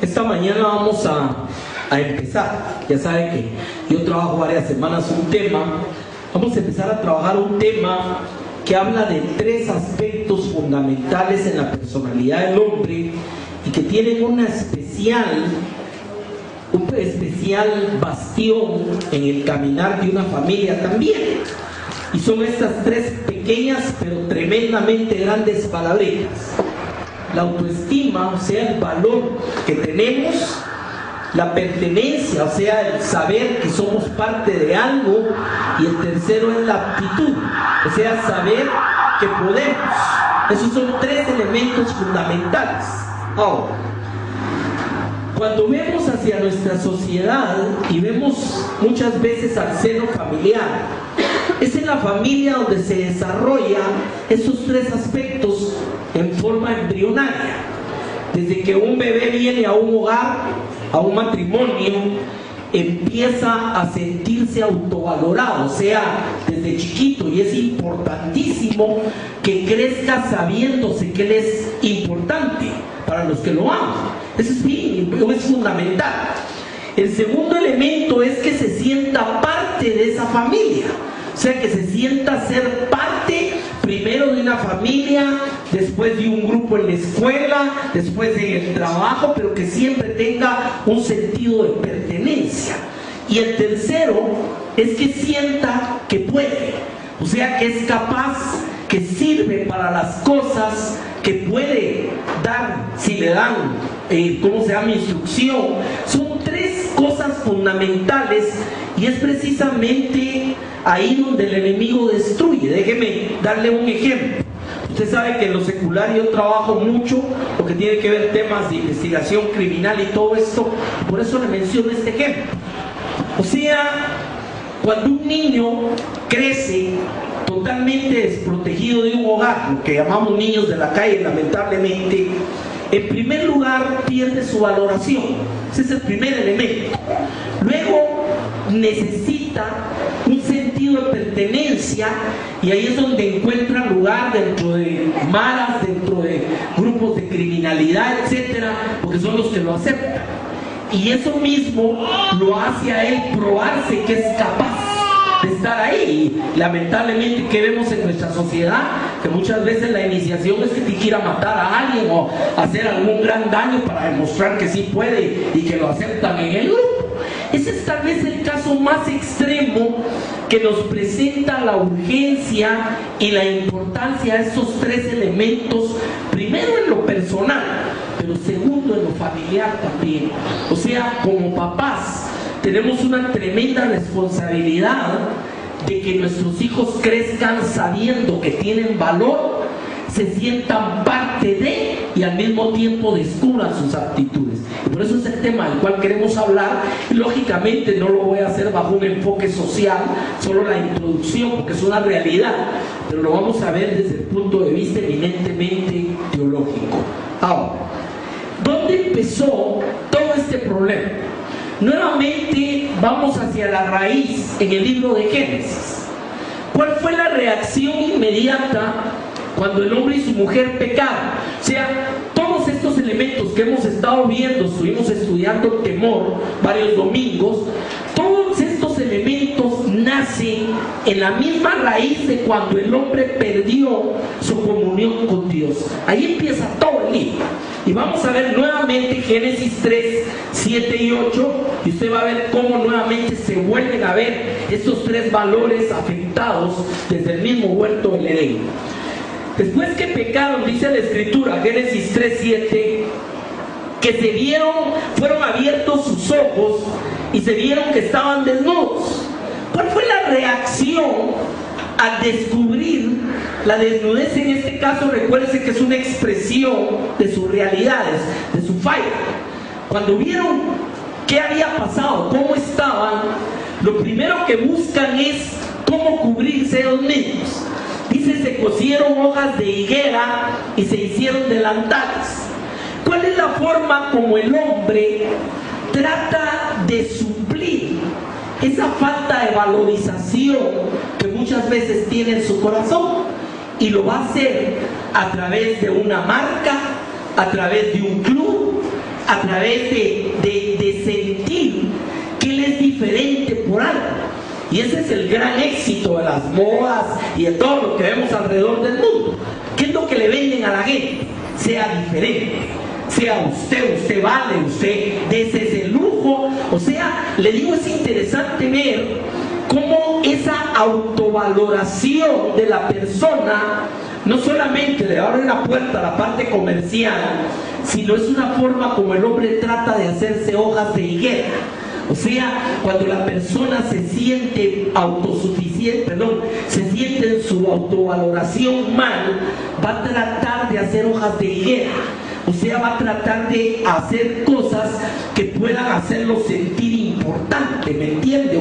Esta mañana vamos a empezar. Ya saben que yo trabajo varias semanas un tema. Vamos a empezar a trabajar un tema que habla de 3 aspectos fundamentales en la personalidad del hombre y que tienen un especial bastión en el caminar de una familia también. Y son estas 3 pequeñas pero tremendamente grandes palabritas: la autoestima, o sea, el valor que tenemos; la pertenencia, o sea, el saber que somos parte de algo; y el tercero es la aptitud, o sea, saber que podemos. Esos son 3 elementos fundamentales. Ahora, cuando vemos hacia nuestra sociedad y vemos muchas veces al seno familiar, es en la familia donde se desarrollan esos 3 aspectos en forma embrionaria. Desde que un bebé viene a un hogar, a un matrimonio, empieza a sentirse autovalorado, o sea, desde chiquito, y es importantísimo que crezca sabiéndose que él es importante para los que lo aman. Eso es fundamental. El segundo elemento es que se sienta parte de esa familia, o sea, que se sienta ser parte primero de una familia, después de un grupo en la escuela, después en el trabajo, pero que siempre tenga un sentido de pertenencia. Y el tercero es que sienta que puede, o sea, que es capaz, que sirve para las cosas, que puede dar si le dan, instrucción. Son 3 cosas fundamentales y es precisamente ahí donde el enemigo destruye. Déjeme darle un ejemplo. Usted sabe que en lo secular yo trabajo mucho lo que tiene que ver temas de investigación criminal y todo esto, por eso le menciono este ejemplo. O sea, cuando un niño crece totalmente desprotegido de un hogar, lo que llamamos niños de la calle, lamentablemente, en primer lugar pierde su valoración. Ese es el primer elemento. Luego necesita un sentido de pertenencia, y ahí es donde encuentra lugar dentro de maras, dentro de grupos de criminalidad, etcétera, porque son los que lo aceptan. Y eso mismo lo hace a él probarse que es capaz de estar ahí. Y lamentablemente, ¿qué vemos en nuestra sociedad? Que muchas veces la iniciación es que te quiera matar a alguien o hacer algún gran daño para demostrar que sí puede y que lo aceptan en el grupo. Ese es tal vez el caso más extremo que nos presenta la urgencia y la importancia de esos 3 elementos, primero en lo personal, pero segundo en lo familiar también. O sea, como papás tenemos una tremenda responsabilidad de que nuestros hijos crezcan sabiendo que tienen valor, se sientan parte de y al mismo tiempo descubran sus aptitudes. Y por eso es el tema del cual queremos hablar. Y lógicamente no lo voy a hacer bajo un enfoque social, solo la introducción, porque es una realidad, pero lo vamos a ver desde el punto de vista eminentemente teológico. Ahora, ¿dónde empezó todo este problema? Nuevamente vamos hacia la raíz en el libro de Génesis. ¿Cuál fue la reacción inmediata cuando el hombre y su mujer pecaron? O sea, todos estos elementos que hemos estado viendo, estuvimos estudiando temor varios domingos, todos estos elementos nacen en la misma raíz de cuando el hombre perdió su comunión con Dios. Ahí empieza todo el libro. Y vamos a ver nuevamente Génesis 3, 7 y 8, y usted va a ver cómo nuevamente se vuelven a ver estos 3 valores afectados desde el mismo huerto del Edén. Después que pecaron, dice la Escritura, Génesis 3, 7, que fueron abiertos sus ojos y se vieron que estaban desnudos. ¿Cuál fue la reacción al descubrir la desnudez? En este caso, recuérdense que es una expresión de sus realidades, de su falla. Cuando vieron qué había pasado, cómo estaban, lo primero que buscan es cómo cubrirse ellos mismos. Dice, se cosieron hojas de higuera y se hicieron delantales. ¿Cuál es la forma como el hombre trata de suplir esa falta de valorización que muchas veces tiene en su corazón? Y lo va a hacer a través de una marca, a través de un club, a través de sentir que él es diferente por algo. Y ese es el gran éxito de las modas y de todo lo que vemos alrededor del mundo. ¿Qué es lo que le venden a la gente? Sea diferente, sea usted vale, usted dese ese lujo. O sea, le digo, es interesante ver cómo esa autovaloración de la persona no solamente le abre la puerta a la parte comercial, sino es una forma como el hombre trata de hacerse hojas de higuera. O sea, cuando la persona se siente autosuficiente, se siente en su autovaloración mal, va a tratar de hacer hojas de higuera. O sea, va a tratar de hacer cosas que puedan hacerlo sentir importante, ¿me entiende?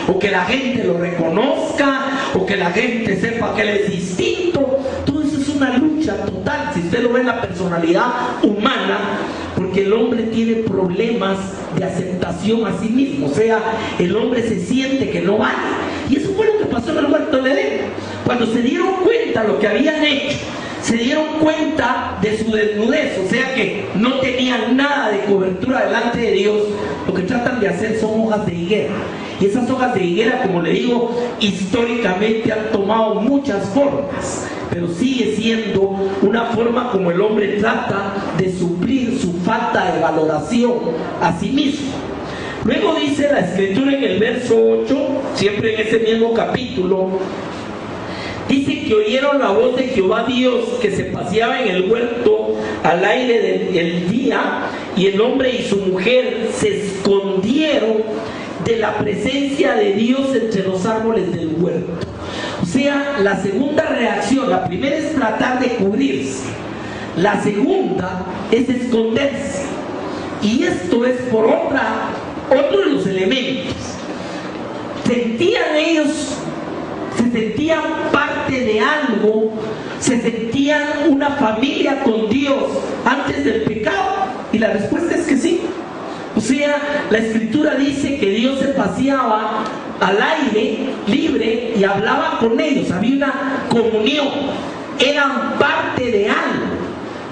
O que la gente lo reconozca, o que la gente sepa que él es distinto. Todo eso es una lucha total, si usted lo ve en la personalidad humana, porque el hombre tiene problemas de aceptación a sí mismo. O sea, el hombre se siente que no vale. Y eso fue lo que pasó en el huerto de Edén. Cuando se dieron cuenta de lo que habían hecho, se dieron cuenta de su desnudez, o sea que no tenían nada de cobertura delante de Dios, lo que tratan de hacer son hojas de higuera. Y esas hojas de higuera, como le digo, históricamente han tomado muchas formas, pero sigue siendo una forma como el hombre trata de suplir su falta de valoración a sí mismo. Luego dice la Escritura en el verso 8, siempre en ese mismo capítulo, dice que oyeron la voz de Jehová Dios que se paseaba en el huerto al aire del día, y el hombre y su mujer se escondieron de la presencia de Dios entre los árboles del huerto. O sea, la segunda reacción, la primera es tratar de cubrirse, la segunda es esconderse. Y esto es por otro de los elementos. Se sentían parte de algo, se sentían una familia con Dios antes del pecado, y la respuesta es que sí. O sea, la Escritura dice que Dios se paseaba al aire libre y hablaba con ellos, había una comunión, eran parte de algo.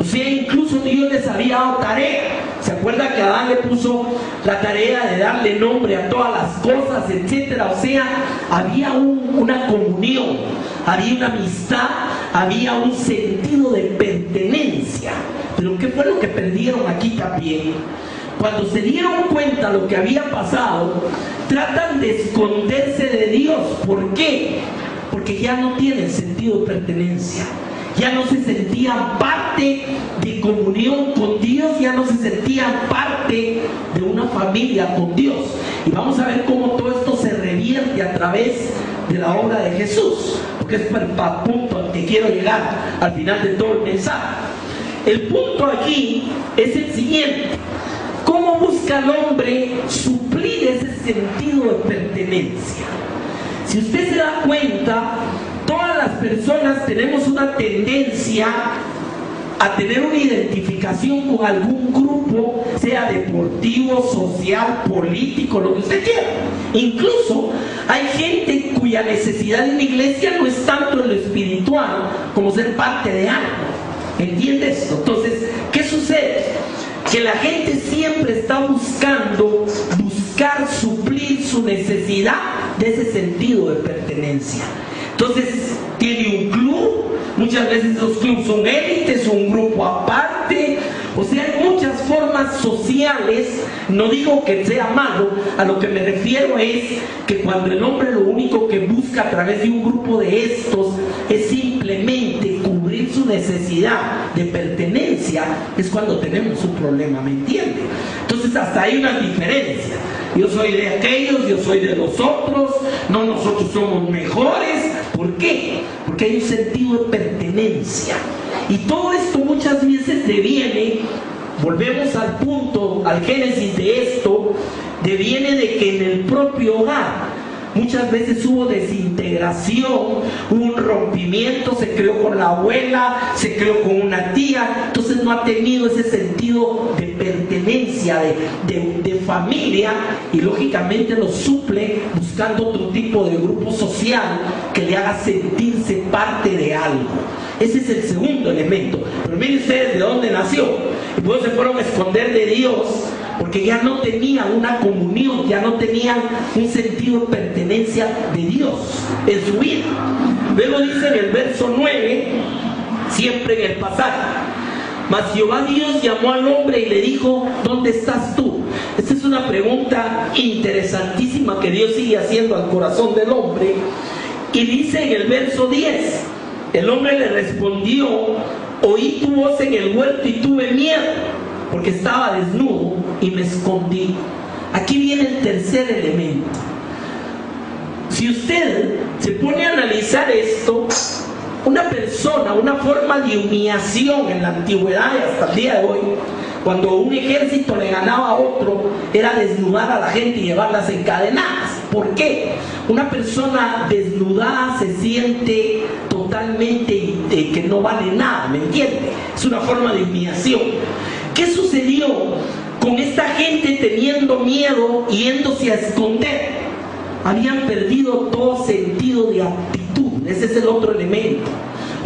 O sea, incluso Dios les había dado tarea. ¿Se acuerda que Adán le puso la tarea de darle nombre a todas las cosas, etcétera? O sea, había una comunión, había una amistad, había un sentido de pertenencia. Pero ¿qué fue lo que perdieron aquí también? Cuando se dieron cuenta de lo que había pasado, tratan de esconderse de Dios. ¿Por qué? Porque ya no tienen sentido de pertenencia. Ya no se sentían parte de comunión con Dios, ya no se sentían parte de una familia con Dios. Y vamos a ver cómo todo esto se revierte a través de la obra de Jesús, porque es el punto al que quiero llegar al final de todo el mensaje. El punto aquí es el siguiente: ¿cómo busca el hombre suplir ese sentido de pertenencia? Si usted se da cuenta, todas las personas tenemos una tendencia a tener una identificación con algún grupo, sea deportivo, social, político, lo que usted quiera. Incluso hay gente cuya necesidad en la iglesia no es tanto en lo espiritual como ser parte de algo. ¿Entiende esto? Entonces, ¿qué sucede? Que la gente siempre está buscando suplir su necesidad de ese sentido de pertenencia. Entonces tiene un club, muchas veces los clubes son élites, un grupo aparte. O sea, hay muchas formas sociales. No digo que sea malo, a lo que me refiero es que cuando el hombre lo único que busca a través de un grupo de estos es simplemente cubrir su necesidad de pertenencia, es cuando tenemos un problema, ¿me entiende? Entonces hasta hay unas diferencias. Yo soy de aquellos, yo soy de los otros, no, nosotros somos mejores. ¿Por qué? Porque hay un sentido de pertenencia. Y todo esto muchas veces deviene, volvemos al punto, al génesis de esto, deviene de que en el propio hogar muchas veces hubo desintegración, hubo un rompimiento, se creó con la abuela, se creó con una tía, entonces no ha tenido ese sentido de pertenencia, de familia, y lógicamente lo suple buscando otro tipo de grupo social que le haga sentirse parte de algo. Ese es el segundo elemento. Pero miren ustedes de dónde nació. Y luego se fueron a esconder de Dios porque ya no tenían una comunión, ya no tenían un sentido de pertenencia de Dios en su vida. Luego dice en el verso 9, siempre en el pasaje: mas Jehová Dios llamó al hombre y le dijo, ¿dónde estás tú? Esta es una pregunta interesantísima que Dios sigue haciendo al corazón del hombre. Y dice en el verso 10, el hombre le respondió, oí tu voz en el huerto y tuve miedo, porque estaba desnudo y me escondí. Aquí viene el tercer elemento. Si usted se pone a analizar esto, una persona, una forma de humillación en la antigüedad y hasta el día de hoy, cuando un ejército le ganaba a otro, era desnudar a la gente y llevarlas encadenadas. ¿Por qué? Una persona desnudada se siente totalmente que no vale nada, ¿me entiende? Es una forma de humillación. ¿Qué sucedió con esta gente teniendo miedo, yéndose a esconder? Habían perdido todo sentido de aptitud. Ese es el otro elemento.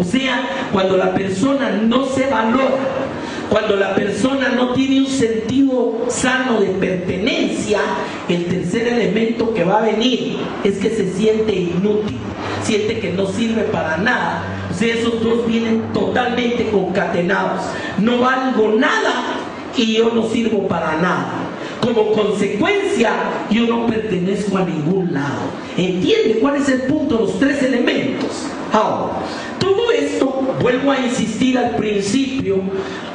O sea, cuando la persona no se valora, cuando la persona no tiene un sentido sano de pertenencia, el tercer elemento que va a venir es que se siente inútil, siente que no sirve para nada. O sea, esos dos vienen totalmente concatenados. No valgo nada y yo no sirvo para nada. Como consecuencia, yo no pertenezco a ningún lado. ¿Entiende cuál es el punto? Los tres elementos. Ahora, todo esto, vuelvo a insistir al principio,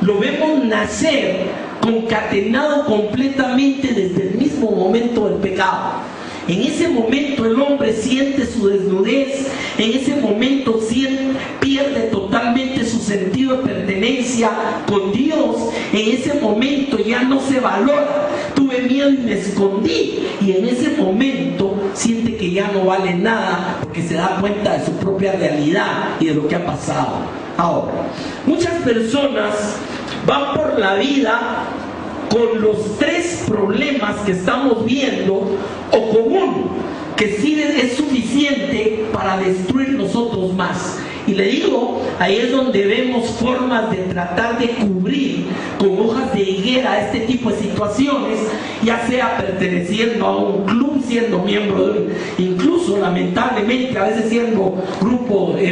lo vemos nacer concatenado completamente desde el mismo momento del pecado. En ese momento el hombre siente su desnudez, en ese momento pierde totalmente su sentido de pertenencia con Dios, en ese momento ya no se valora. Tuve miedo y me escondí, y en ese momento siente que ya no vale nada porque se da cuenta de su propia realidad y de lo que ha pasado. Ahora, muchas personas van por la vida con los tres problemas que estamos viendo, o con uno, que sí es suficiente para destruir nosotros más. Y le digo, ahí es donde vemos formas de tratar de cubrir con hojas de higuera este tipo de situaciones, ya sea perteneciendo a un club, siendo miembro de incluso lamentablemente a veces siendo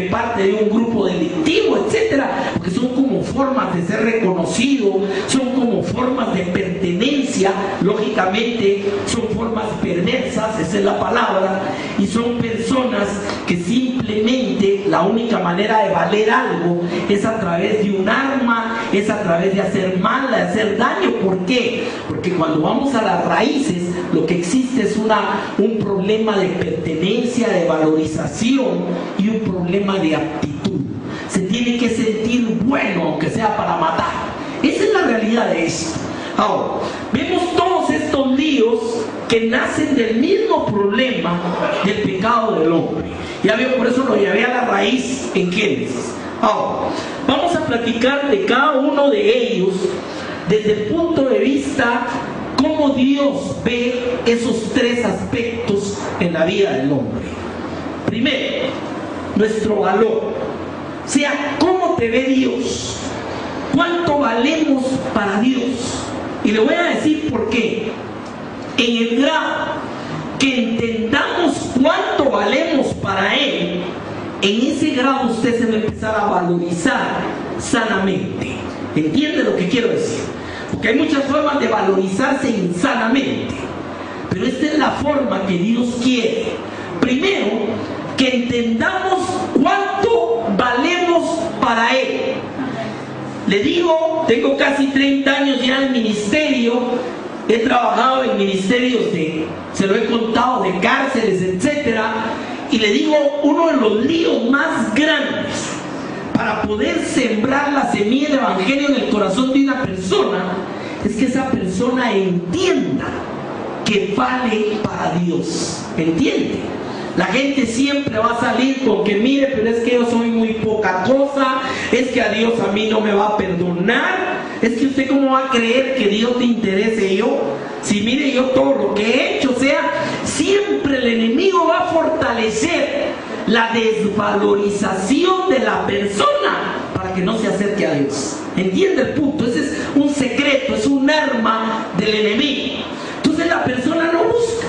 parte de un grupo delictivo, etcétera, porque son como formas de ser reconocido, son como formas de pertenencia, lógicamente son formas perversas, esa es la palabra, y son personas que simplemente la única manera de valer algo es a través de un arma, es a través de hacer mal, de hacer daño. ¿Por qué? Porque cuando vamos a las raíces, lo que existe es un problema de pertenencia, de valorización y un problema de aptitud. Se tiene que sentir bueno, aunque sea para matar. Esa es la realidad de esto. Ahora, vemos todos estos líos que nacen del mismo problema del pecado del hombre. Ya veo, por eso lo llevé a la raíz en Génesis. Ahora, vamos a platicar de cada uno de ellos desde el punto de vista cómo Dios ve esos tres aspectos en la vida del hombre. Primero, nuestro valor. O sea, ¿cómo te ve Dios? ¿Cuánto valemos para Dios? Y le voy a decir por qué. En el grado que entendamos cuánto valemos para Él, en ese grado usted se va a empezar a valorizar sanamente. ¿Entiende lo que quiero decir? Porque hay muchas formas de valorizarse insanamente, pero esta es la forma que Dios quiere. Primero, que entendamos cuánto valemos para Él. Le digo, tengo casi 30 años ya en ministerio, he trabajado en ministerios se lo he contado, de cárceles, etcétera, y le digo, uno de los líos más grandes para poder sembrar la semilla del evangelio en el corazón de una persona es que esa persona entienda que vale para Dios. ¿Entiende? La gente siempre va a salir con que mire, pero es que yo soy muy poca cosa, es que a Dios a mí no me va a perdonar, es que usted cómo va a creer que Dios te interese yo, si mire yo todo lo que he hecho. O sea, siempre el enemigo va a fortalecer la desvalorización de la persona para que no se acerque a Dios. ¿Entiende el punto? Ese es un secreto, es un arma del enemigo. Entonces la persona no busca.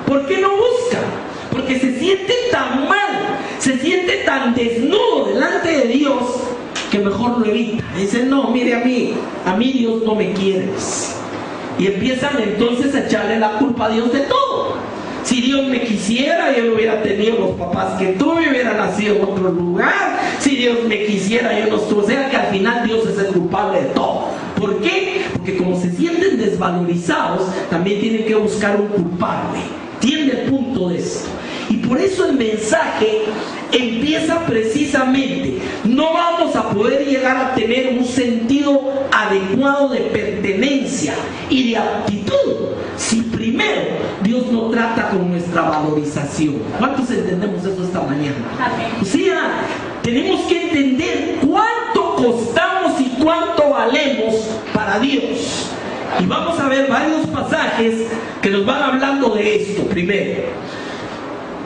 ¿Por qué no busca? Porque se siente tan mal, se siente tan desnudo delante de Dios, que mejor lo evita. Dice, no, mire, a mí Dios no me quiere. Y empiezan entonces a echarle la culpa a Dios de todo. Si Dios me quisiera, yo no hubiera tenido los papás que tuve, hubiera nacido en otro lugar. Si Dios me quisiera, yo no estuve. O sea que al final Dios es el culpable de todo. ¿Por qué? Porque como se sienten desvalorizados, también tienen que buscar un culpable. ¿Entiende el punto de esto? Y por eso el mensaje empieza precisamente: no vamos a poder llegar a tener un sentido adecuado de pertenencia y de aptitud si primero Dios no trata con nuestra valorización. ¿Cuántos entendemos eso esta mañana? O sea, tenemos que entender cuánto costamos y cuánto valemos para Dios. Y vamos a ver varios pasajes que nos van hablando de esto. Primero,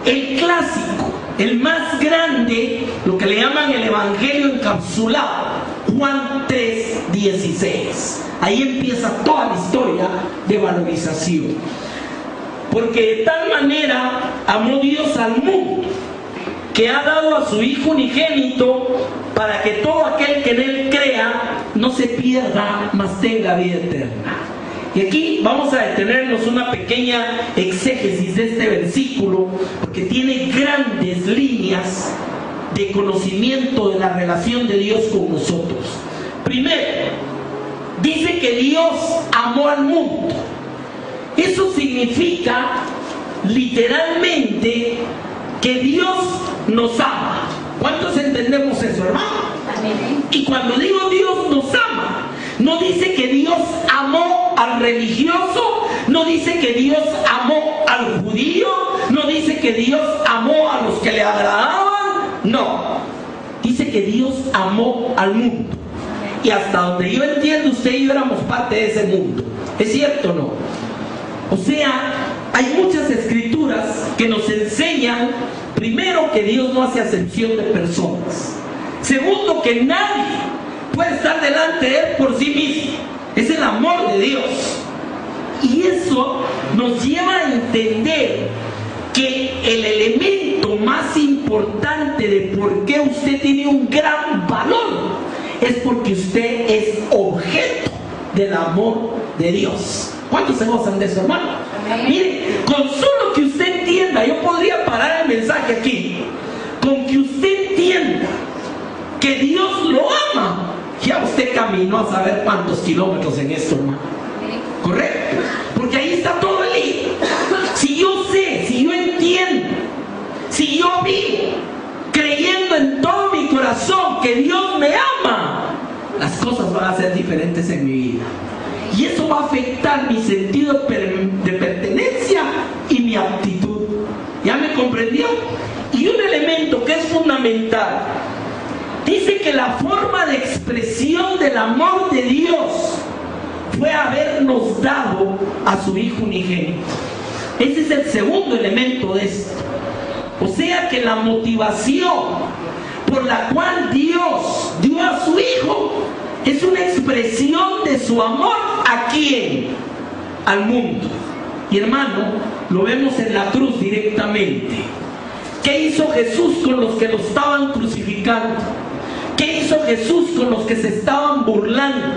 el clásico, el más grande, lo que le llaman el Evangelio encapsulado, Juan 3:16. Ahí empieza toda la historia de valorización. Porque de tal manera amó Dios al mundo, que ha dado a su Hijo unigénito, para que todo aquel que en Él crea no se pierda, mas tenga vida eterna. Y aquí vamos a detenernos una pequeña exégesis de este versículo, porque tiene grandes líneas de conocimiento de la relación de Dios con nosotros. Primero, dice que Dios amó al mundo. Eso significa literalmente que Dios nos ama. ¿Cuántos entendemos eso, hermano? Y cuando digo Dios nos ama, no dice que Dios amó al religioso, no dice que Dios amó al judío, no dice que Dios amó a los que le agradaban, no. Dice que Dios amó al mundo. Y hasta donde yo entiendo, usted y yo éramos parte de ese mundo. ¿Es cierto o no? O sea, hay muchas escrituras que nos enseñan, primero, que Dios no hace acepción de personas. Segundo, que nadie puede estar delante de Él por sí mismo. Es el amor de Dios. Y eso nos lleva a entender que el elemento más importante de por qué usted tiene un gran valor es porque usted es objeto del amor de Dios. ¿Cuántos se gozan de eso, hermano? Mire, con solo que usted entienda, yo podría parar el mensaje aquí, con que usted entienda que Dios lo ama, ya usted caminó a saber cuántos kilómetros en esto, hermano. ¿Correcto? Porque ahí está todo el lío. Si yo sé, si yo entiendo, si yo vivo creyendo en todo mi corazón que Dios me ama, las cosas van a ser diferentes en mi vida. Y eso va a afectar mi sentido de pertenencia y mi aptitud. ¿Ya me comprendió? Y un elemento que es fundamental, dice que la forma de expresión del amor de Dios fue habernos dado a su Hijo unigénito. Ese es el segundo elemento de esto. O sea que la motivación por la cual Dios dio a su Hijo es una expresión de su amor. ¿A quién? Al mundo. Y hermano, lo vemos en la cruz directamente. ¿Qué hizo Jesús con los que lo estaban crucificando? ¿Qué hizo Jesús con los que se estaban burlando?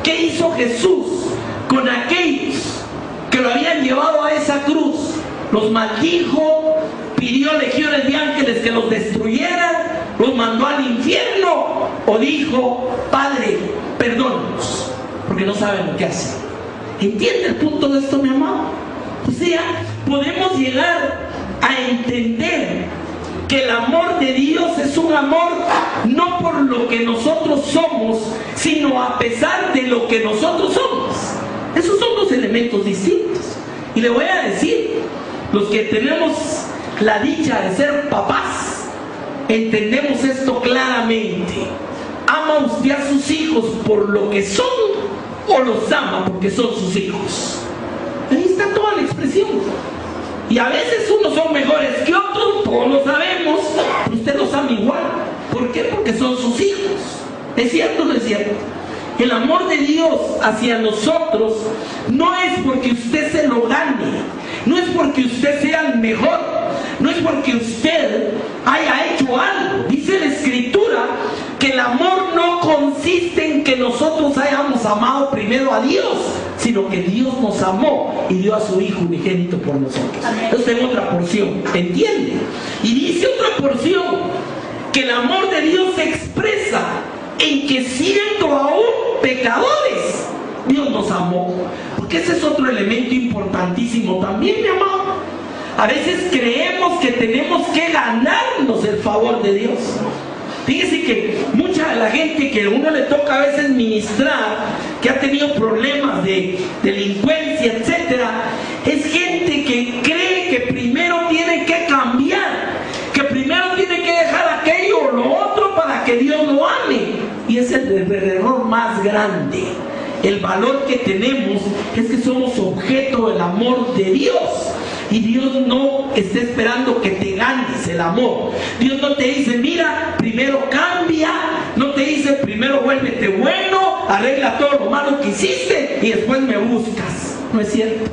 ¿Qué hizo Jesús con aquellos que lo habían llevado a esa cruz? Los maldijo, pidió legiones de ángeles que los destruyeran, los mandó al infierno, o dijo: Padre, perdónanos, porque no saben lo que hacen. ¿Entiende el punto de esto, mi amado? O sea, podemos llegar a entender que el amor de Dios es un amor no por lo que nosotros somos, sino a pesar de lo que nosotros somos. Esos son dos elementos distintos. Y le voy a decir, los que tenemos la dicha de ser papás, entendemos esto claramente. ¿Ama usted a sus hijos por lo que son o los ama porque son sus hijos? Ahí está toda la expresión. Y a veces unos son mejores que otros, todos lo sabemos, pero usted los ama igual. ¿Por qué? Porque son sus hijos. ¿Es cierto o no es cierto? El amor de Dios hacia nosotros no es porque usted se lo gane, no es porque usted sea el mejor, no es porque usted haya hecho algo. Dice la Escritura que el amor no consiste en que nosotros hayamos amado primero a Dios, sino que Dios nos amó y dio a su Hijo unigénito por nosotros. Esta es otra porción, ¿entiende? Y dice otra porción que el amor de Dios se expresa en que siendo aún pecadores, Dios nos amó. Porque ese es otro elemento importantísimo también, mi amado. A veces creemos que tenemos que ganarnos el favor de Dios. Fíjese que mucha de la gente que a uno le toca a veces ministrar, que ha tenido problemas de delincuencia, etcétera, es gente que cree que primero tiene que cambiar, que primero tiene que dejar aquello o lo otro para que Dios lo ame. Y ese es el error más grande. El valor que tenemos es que somos objeto del amor de Dios. Y Dios no está esperando que te ganes el amor. Dios no te dice, mira, primero cambia. No te dice, primero vuélvete bueno, arregla todo lo malo que hiciste y después me buscas. No es cierto.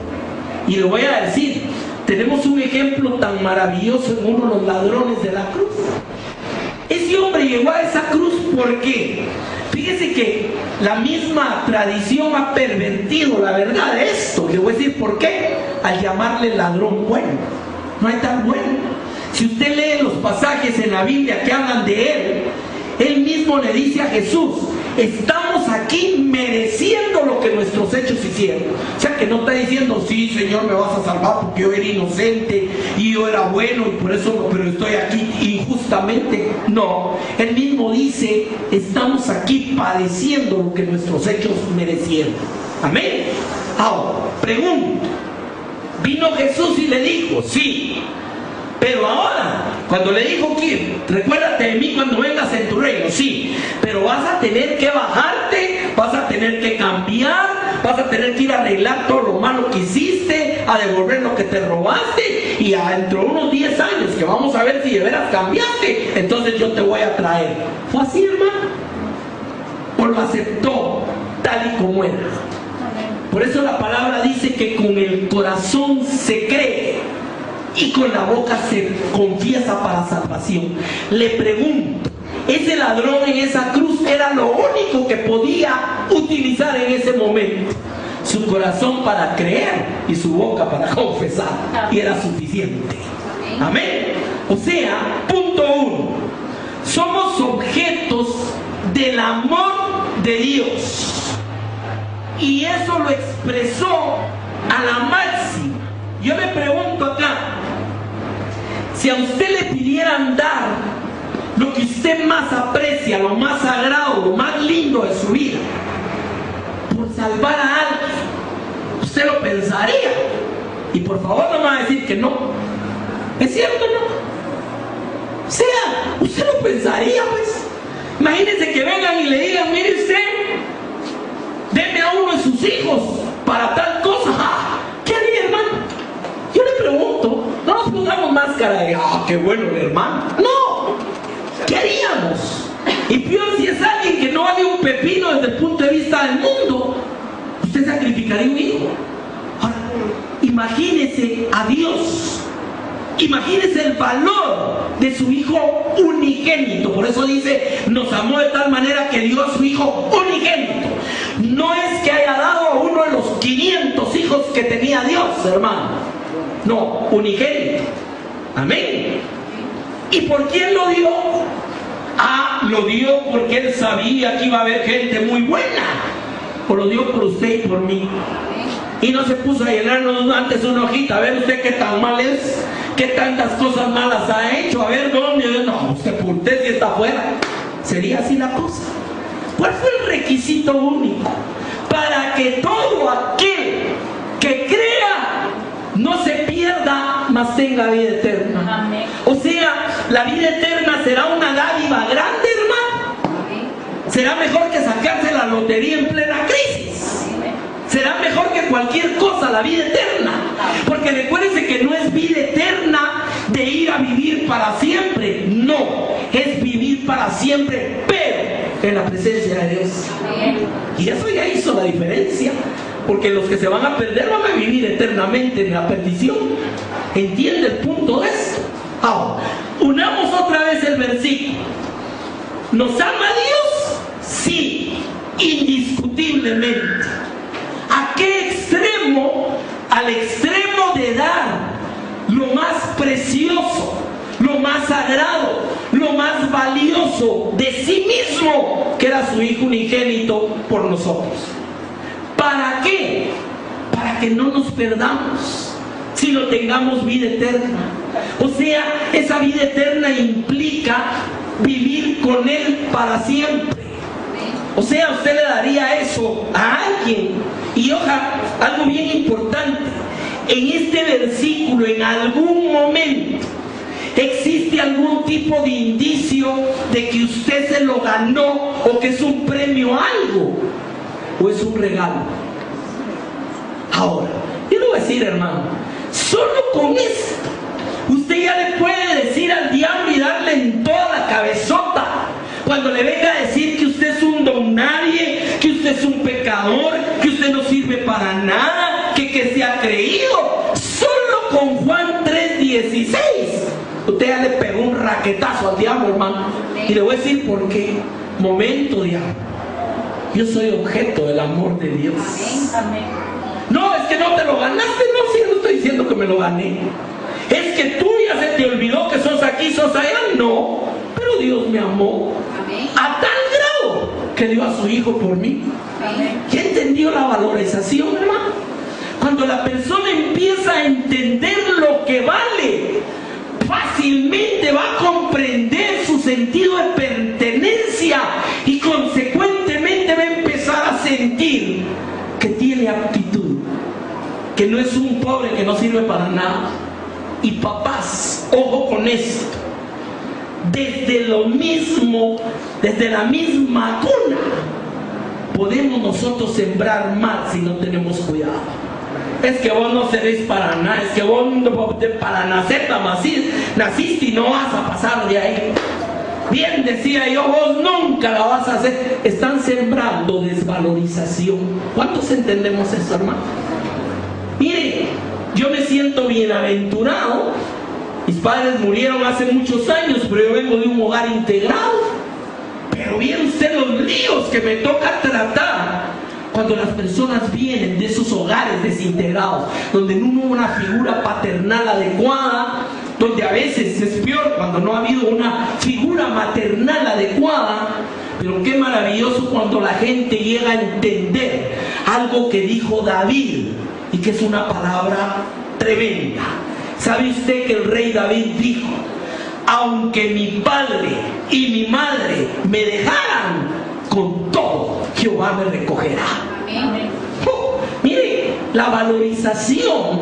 Y lo voy a decir, tenemos un ejemplo tan maravilloso en uno de los ladrones de la cruz. Ese hombre llegó a esa cruz, ¿por qué? Fíjese que la misma tradición ha pervertido la verdad de esto. Le voy a decir por qué. Al llamarle ladrón bueno. No hay tan bueno. Si usted lee los pasajes en la Biblia que hablan de él mismo le dice a Jesús, estamos aquí mereciendo lo que nuestros hechos hicieron. O sea que no está diciendo, sí, Señor, me vas a salvar porque yo era inocente y yo era bueno y por eso no, pero estoy aquí injustamente. No, él mismo dice, estamos aquí padeciendo lo que nuestros hechos merecieron. Amén. Ahora, pregunto, ¿vino Jesús y le dijo? Sí. Pero ahora, cuando le dijo que recuérdate de mí cuando vengas en tu reino, sí, pero vas a tener que bajarte, vas a tener que cambiar, vas a tener que ir a arreglar todo lo malo que hiciste, a devolver lo que te robaste, y dentro de unos 10 años que vamos a ver si de veras cambiaste, entonces yo te voy a traer. ¿Fue así, hermano? ¿O lo aceptó tal y como era? Por eso la palabra dice que con el corazón se cree y con la boca se confiesa para salvación. Le pregunto, ese ladrón en esa cruz era lo único que podía utilizar en ese momento. Su corazón para creer y su boca para confesar. Y era suficiente. Amén. O sea, punto 1. Somos objetos del amor de Dios. Y eso lo expresó a la máxima. Yo me pregunto acá, si a usted le pidieran dar lo que usted más aprecia, lo más sagrado, lo más lindo de su vida, por salvar a alguien, usted lo pensaría. Y por favor no me va a decir que no. ¿Es cierto o no? O sea, usted lo pensaría, pues. Imagínense que vengan y le digan, mire usted, deme a uno de sus hijos para tal cosa. ¿Qué haría, hermano? Yo le pregunto, no nos pongamos máscara de, qué bueno el hermano. No, ¿qué haríamos? Y peor si es alguien que no vale un pepino desde el punto de vista del mundo, usted sacrificaría un hijo. Ahora, imagínese a Dios, imagínese el valor de su Hijo unigénito. Por eso dice, nos amó de tal manera que dio a su Hijo unigénito. No es que haya dado a uno de los 500 hijos que tenía Dios, hermano. No, unigénito. Amén. ¿Y por quién lo dio? Lo dio porque Él sabía que iba a haber gente muy buena. O lo dio por usted y por mí. Y no se puso a llenarnos antes una hojita, a ver usted qué tan mal es, qué tantas cosas malas ha hecho, a ver dónde. No, usted por usted si está afuera. Sería así la cosa. ¿Cuál fue el requisito único? Para que todo aquel que crea no se pierda, mas tenga vida eterna. Amén. O sea, la vida eterna será una dádiva grande, hermano. Será mejor que sacarse la lotería en plena crisis. Será mejor que cualquier cosa la vida eterna. Porque recuérdense que no es vida eterna de ir a vivir para siempre. No, es vivir para siempre, pero en la presencia de Dios. Y eso ya hizo la diferencia, porque los que se van a perder van a vivir eternamente en la perdición. ¿Entiende el punto de esto? Ahora, unamos otra vez el versículo. ¿Nos ama Dios? Sí, indiscutiblemente. ¿A qué extremo? Al extremo de dar lo más precioso, lo más sagrado, lo más valioso de sí mismo, que era su Hijo unigénito por nosotros. ¿Para qué? Para que no nos perdamos, sino tengamos vida eterna. O sea, esa vida eterna implica vivir con Él para siempre. O sea, usted le daría eso a alguien. Y ojalá, algo bien importante, en este versículo, en algún momento, ¿existe algún tipo de indicio de que usted se lo ganó o que es un premio a algo? ¿O es un regalo? Ahora, yo le voy a decir, hermano, solo con esto, usted ya le puede decir al diablo y darle en toda la cabezota cuando le venga a decir que usted es un don nadie, que usted es un pecador, que usted no sirve para nada, que se ha creído. Solo con Juan 3:16 usted ya le pegó un raquetazo al diablo, hermano. Y le voy a decir por qué. Momento, diablo, yo soy objeto del amor de Dios. No, es que no te lo ganaste. No, sí, no estoy diciendo que me lo gané. Es que tú ya se te olvidó que sos aquí, sos allá. No, pero Dios me amó a tal grado que dio a su Hijo por mí. ¿Ya entendió la valorización, hermano? Cuando la persona empieza a entender lo que vale, fácilmente va a comprender su sentido de pertenencia y consecuentemente va a empezar a sentir que tiene aptitud, que no es un pobre que no sirve para nada. Y papás, ojo con esto, desde lo mismo, desde la misma cuna, podemos nosotros sembrar mal si no tenemos cuidado. Es que vos no serés para nada, es que vos para nacer naciste y no vas a pasar de ahí. Bien decía yo, vos nunca la vas a hacer. Están sembrando desvalorización. ¿Cuántos entendemos eso, hermano? Mire, yo me siento bienaventurado. Mis padres murieron hace muchos años, pero yo vengo de un hogar integrado. Pero viene usted los líos que me toca tratar cuando las personas vienen de esos hogares desintegrados, donde no hubo una figura paternal adecuada, donde a veces es peor cuando no ha habido una figura maternal adecuada. Pero qué maravilloso cuando la gente llega a entender algo que dijo David, y que es una palabra tremenda. ¿Sabe usted que el rey David dijo: aunque mi padre y mi madre me dejaran, con todo Jehová me recogerá? Mire, la valorización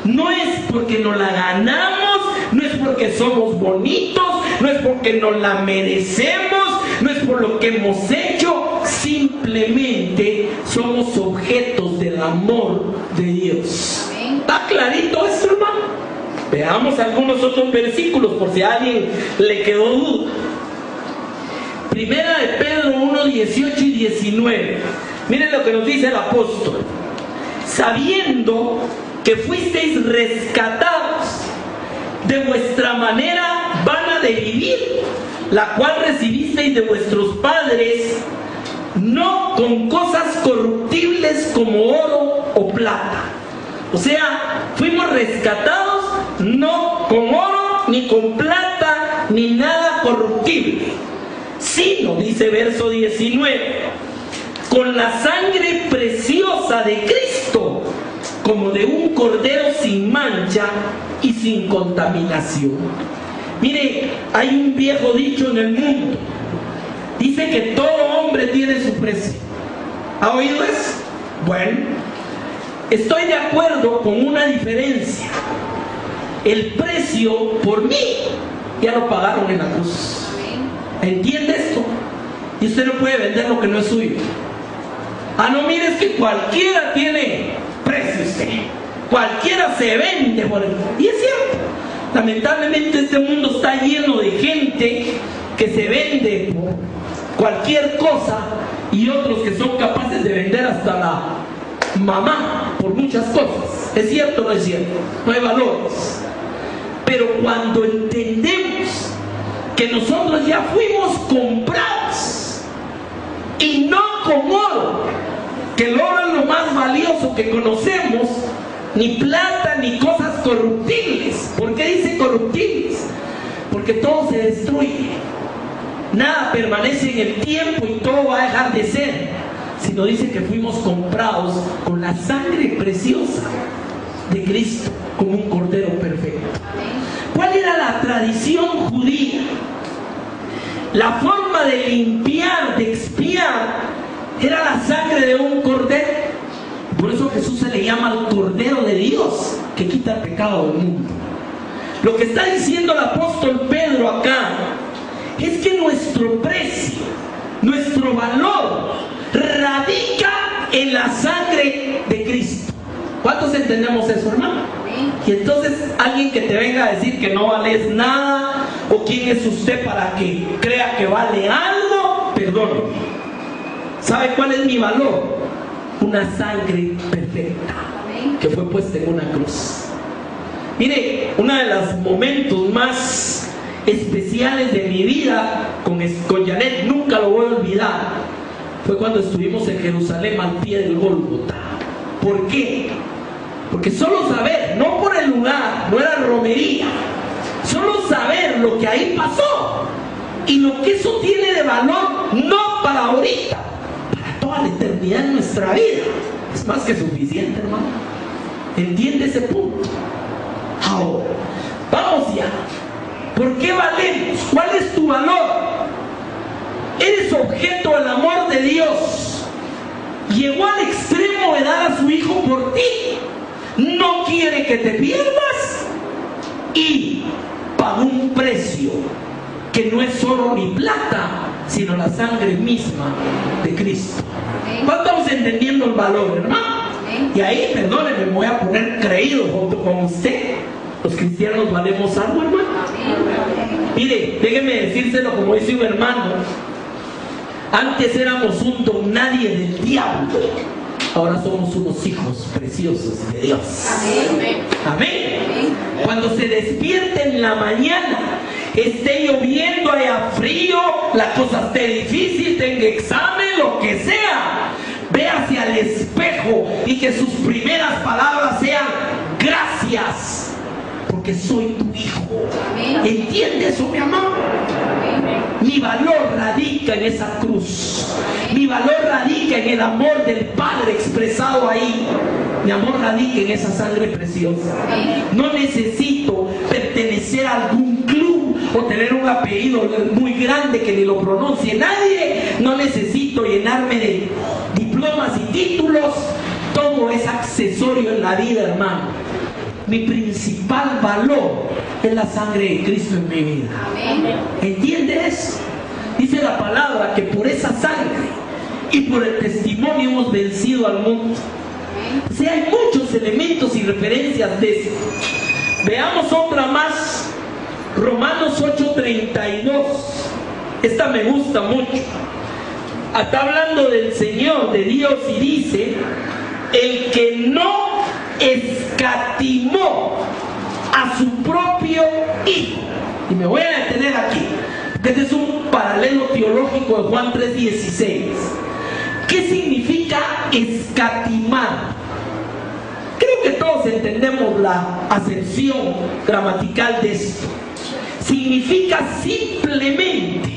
no es porque nos la ganamos, no es porque somos bonitos, no es porque nos la merecemos, no es por lo que hemos hecho, simplemente somos objetos del amor de Dios. ¿Está clarito esto, hermano? Veamos algunos otros versículos por si a alguien le quedó duda. Primera de Pedro 1, 18 y 19. Miren lo que nos dice el apóstol: sabiendo que fuisteis rescatados de vuestra manera vana de vivir, la cual recibisteis de vuestros padres, no con cosas corruptibles como oro o plata. O sea, fuimos rescatados no con oro, ni con plata, ni nada corruptible, sino, dice verso 19, con la sangre preciosa de Cristo, como de un cordero sin mancha y sin contaminación. Mire, hay un viejo dicho en el mundo, dice que todo hombre tiene su precio. ¿Ha oído eso? Bueno, estoy de acuerdo con una diferencia. El precio por mí ya lo pagaron en la cruz. ¿Entiende esto? Y usted no puede vender lo que no es suyo. Ah, no, mire, es que cualquiera tiene precio usted. Cualquiera se vende por él. Y es cierto. Lamentablemente este mundo está lleno de gente que se vende cualquier cosa, y otros que son capaces de vender hasta la mamá por muchas cosas. ¿Es cierto o no es cierto? No hay valores. Pero cuando entendemos que nosotros ya fuimos comprados, y no con oro, que el oro es lo más valioso que conocemos, ni plata ni cosas corruptibles. ¿Por qué dice corruptibles? Porque todo se destruye, nada permanece en el tiempo y todo va a dejar de ser, sino dice que fuimos comprados con la sangre preciosa de Cristo, como un cordero perfecto. ¿Cuál era la tradición judía? La forma de limpiar, de expiar, era la sangre de un cordero. Por eso Jesús se le llama el Cordero de Dios, que quita el pecado del mundo. Lo que está diciendo el apóstol Pedro acá es que nuestro precio, nuestro valor, radica en la sangre de Cristo. ¿Cuántos entendemos eso, hermano? Y entonces alguien que te venga a decir que no vales nada, o quién es usted para que crea que vale algo, perdóneme. ¿Sabe cuál es mi valor? Una sangre perfecta que fue puesta en una cruz. Mire, uno de los momentos más especiales de mi vida con Janet, nunca lo voy a olvidar, fue cuando estuvimos en Jerusalén al pie del Gólgota. ¿Por qué? Porque solo saber, no por el lugar, no era romería, solo saber lo que ahí pasó y lo que eso tiene de valor, no para ahorita, para toda la eternidad en nuestra vida, es más que suficiente, hermano. ¿Entiende ese punto? Ahora, vamos ya. ¿Por qué valemos? ¿Cuál es tu valor? Eres objeto del amor de Dios. Llegó al extremo de dar a su hijo por ti. No quiere que te pierdas y pagó un precio que no es oro ni plata, sino la sangre misma de Cristo. ¿Cuánto estamos entendiendo el valor, hermano? Y ahí, perdónenme, me voy a poner creído junto con usted. Los cristianos valemos algo, hermano. Mire, déjeme decírselo como dice un hermano. Antes éramos un don nadie del diablo, ahora somos unos hijos preciosos de Dios. Amén. Amén. Cuando se despierte en la mañana, esté lloviendo, haya frío, la cosa esté difícil, tenga examen, lo que sea, ve hacia el espejo y que sus primeras palabras sean: gracias, porque soy tu hijo. ¿Entiendes eso, mi amor? Mi valor radica en esa cruz. Mi valor radica en el amor del Padre expresado ahí. Mi amor radica en esa sangre preciosa. No necesito pertenecer a algún club o tener un apellido muy grande que ni lo pronuncie nadie. No necesito llenarme de diplomas y títulos. Todo es accesorio en la vida, hermano. Mi principal valor es la sangre de Cristo en mi vida. ¿Entiendes? Dice la palabra que por esa sangre y por el testimonio hemos vencido al mundo. O sea, hay muchos elementos y referencias de esto. Veamos otra más. Romanos 8:32. Esta me gusta mucho. Está hablando del Señor, de Dios, y dice: el que no escatimó a su propio hijo. Y me voy a detener aquí. Este es un paralelo teológico de Juan 3:16. ¿Qué significa escatimar? Creo que todos entendemos la acepción gramatical de esto. Significa simplemente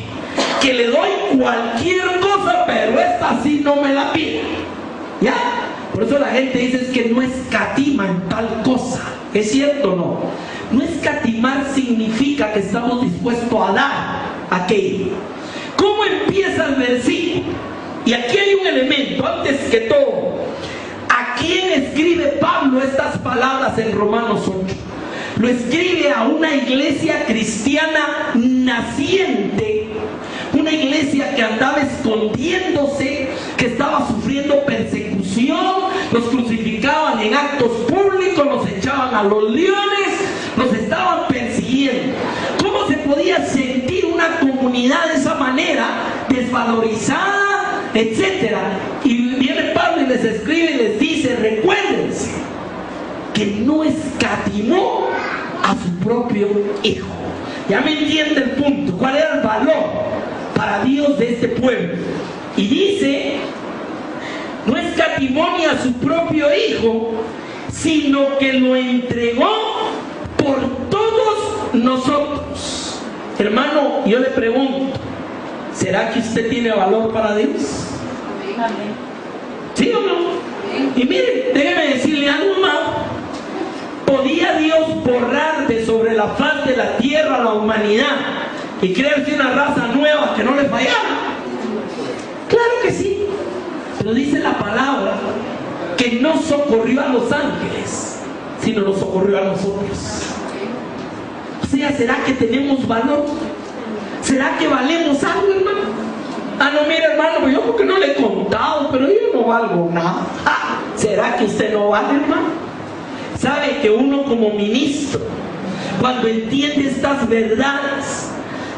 que le doy cualquier cosa, pero esta sí no me la pide. ¿Ya? Por eso la gente dice es que no escatima en tal cosa. ¿Es cierto o no? No escatimar significa que estamos dispuestos a dar aquello. ¿Cómo empieza el versículo? Y aquí hay un elemento, antes que todo. ¿A quién escribe Pablo estas palabras en Romanos 8? Lo escribe a una iglesia cristiana naciente, una iglesia que andaba escondiéndose, que estaba sufriendo persecución, los crucificaban en actos públicos, los echaban a los leones, los estaban persiguiendo. ¿Cómo se podía sentir una comunidad de esa manera desvalorizada, etc. Y viene Pablo y les escribe y les dice: recuérdense que no escatimó a su propio Hijo. Ya me entiende el punto. ¿Cuál era el valor para Dios de este pueblo? Y dice: no escatimó ni a su propio Hijo, sino que lo entregó por todos nosotros. Hermano, yo le pregunto, ¿será que usted tiene valor para Dios? ¿Sí o no? Y mire, déjeme decirle algo más. ¿Podía Dios borrar de sobre la faz de la tierra a la humanidad y crearse una raza nueva que no le fallara? Claro que sí. Pero dice la palabra que no socorrió a los ángeles, sino nos socorrió a nosotros. O sea, ¿será que tenemos valor? ¿Será que valemos algo, hermano? Ah, no, mire, hermano, yo porque no le he contado, pero yo no valgo nada. Ah, ¿será que usted no vale, hermano? Sabe que uno como ministro, cuando entiende estas verdades,